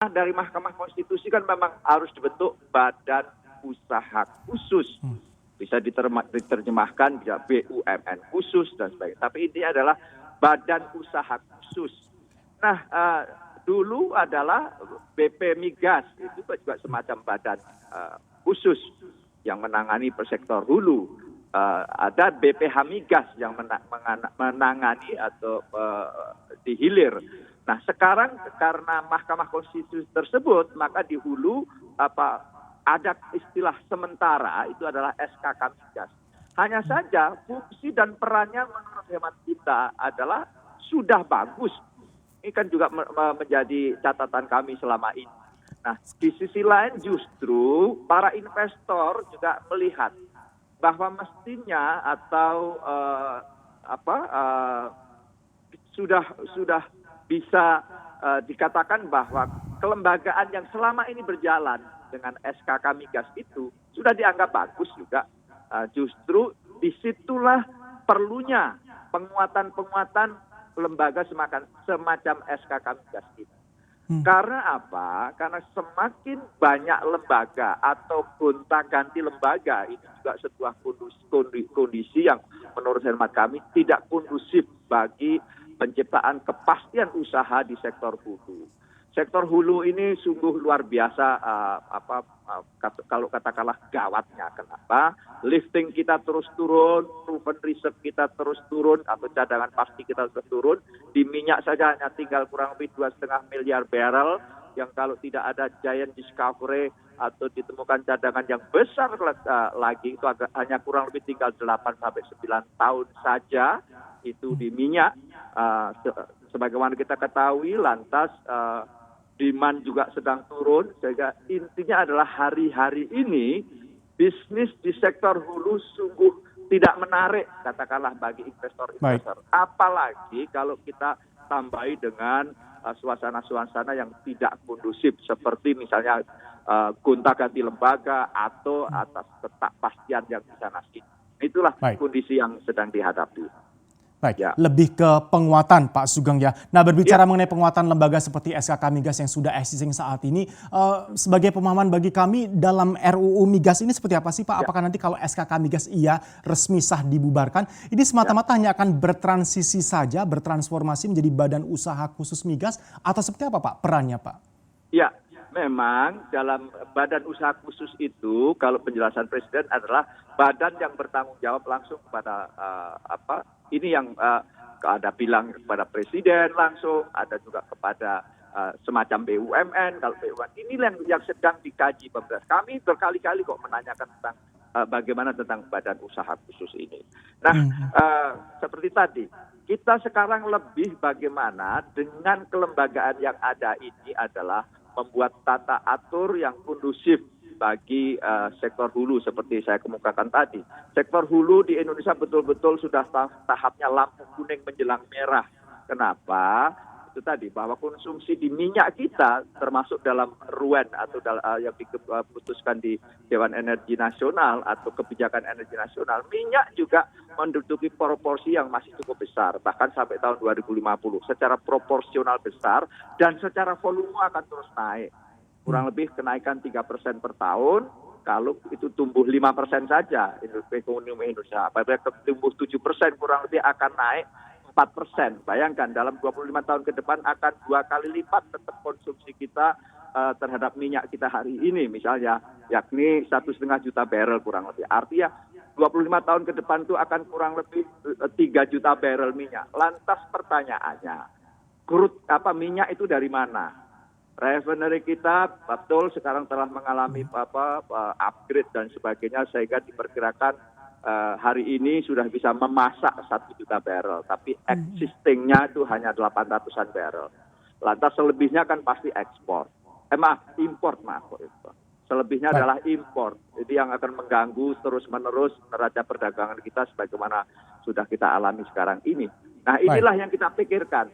dari Mahkamah Konstitusi kan memang harus dibentuk badan usaha khusus. Bisa diterjemahkan bisa BUMN khusus dan sebagainya. Tapi ini adalah badan usaha khusus. Nah, dulu adalah BP Migas, itu juga semacam badan khusus yang menangani sektor hulu. Ada BPH Migas yang menangani atau di hilir. Nah, sekarang karena Mahkamah Konstitusi tersebut, maka di hulu ada istilah sementara, itu adalah SKK Migas. Hanya saja fungsi dan perannya menurut hemat kita adalah sudah bagus. Ini kan juga menjadi catatan kami selama ini. Nah, di sisi lain justru para investor juga melihat bahwa mestinya atau sudah bisa dikatakan bahwa kelembagaan yang selama ini berjalan dengan SKK Migas itu sudah dianggap bagus juga. Justru disitulah perlunya penguatan lembaga semacam SKK Migas ini. Karena apa? Karena semakin banyak lembaga atau gonta-ganti lembaga, ini juga sebuah kondisi yang menurut hemat kami tidak kondusif bagi penciptaan kepastian usaha di sektor hulu. Sektor hulu ini sungguh luar biasa, kalau katakanlah gawatnya. Kenapa? Lifting kita terus turun, proven reserve kita terus turun, atau cadangan pasti kita terus turun. Di minyak saja hanya tinggal kurang lebih 2,5 miliar barrel, yang kalau tidak ada giant discovery atau ditemukan cadangan yang besar lagi, itu hanya kurang lebih tinggal 8-9 tahun saja itu di minyak. Sebagaimana kita ketahui, lantas demand juga sedang turun, sehingga intinya adalah hari-hari ini bisnis di sektor hulu sungguh tidak menarik, katakanlah bagi investor-investor. Apalagi kalau kita tambahi dengan suasana-suasana yang tidak kondusif, seperti misalnya gonta-ganti lembaga atau atas ketidakpastian yang di sana. Itulah kondisi yang sedang dihadapi. Baik, lebih ke penguatan Pak Sugeng ya. Nah, berbicara mengenai penguatan lembaga seperti SKK Migas yang sudah existing saat ini, sebagai pemahaman bagi kami dalam RUU Migas ini seperti apa sih Pak? Apakah nanti kalau SKK Migas resmi sah dibubarkan, ini semata-mata hanya akan bertransisi saja, bertransformasi menjadi badan usaha khusus migas, atau seperti apa Pak perannya Pak? Ya, memang dalam badan usaha khusus itu, kalau penjelasan Presiden adalah badan yang bertanggung jawab langsung kepada ini yang ada bilang kepada Presiden langsung, ada juga kepada semacam BUMN. Kalau BUMN inilah yang sedang dikaji pemerintah. Kami berkali-kali kok menanyakan tentang bagaimana tentang badan usaha khusus ini. Nah, seperti tadi, kita sekarang lebih bagaimana dengan kelembagaan yang ada ini adalah membuat tata atur yang kondusif bagi sektor hulu seperti saya kemukakan tadi. Sektor hulu di Indonesia betul-betul sudah tahapnya lampu kuning menjelang merah. Kenapa? Itu tadi, bahwa konsumsi di minyak kita termasuk dalam RUEN atau yang diputuskan di Dewan Energi Nasional atau Kebijakan Energi Nasional, minyak juga menduduki proporsi yang masih cukup besar, bahkan sampai tahun 2050 secara proporsional besar dan secara volume akan terus naik. Kurang lebih kenaikan 3% per tahun, kalau itu tumbuh 5% saja ekonomi Indonesia. Apabila tumbuh 7%, kurang lebih akan naik 4%. Bayangkan dalam 25 tahun ke depan akan 2 kali lipat tetap konsumsi kita terhadap minyak kita hari ini misalnya, yakni 1,5 juta barrel kurang lebih. Artinya 25 tahun ke depan itu akan kurang lebih 3 juta barrel minyak. Lantas pertanyaannya, minyak itu dari mana? Refinery kita betul sekarang telah mengalami upgrade dan sebagainya, sehingga diperkirakan hari ini sudah bisa memasak 1 juta barrel, tapi existingnya itu hanya 800-an barrel. Lantas selebihnya kan pasti import. Selebihnya adalah import. Jadi yang akan mengganggu terus-menerus neraca perdagangan kita sebagaimana sudah kita alami sekarang ini. Nah, inilah yang kita pikirkan.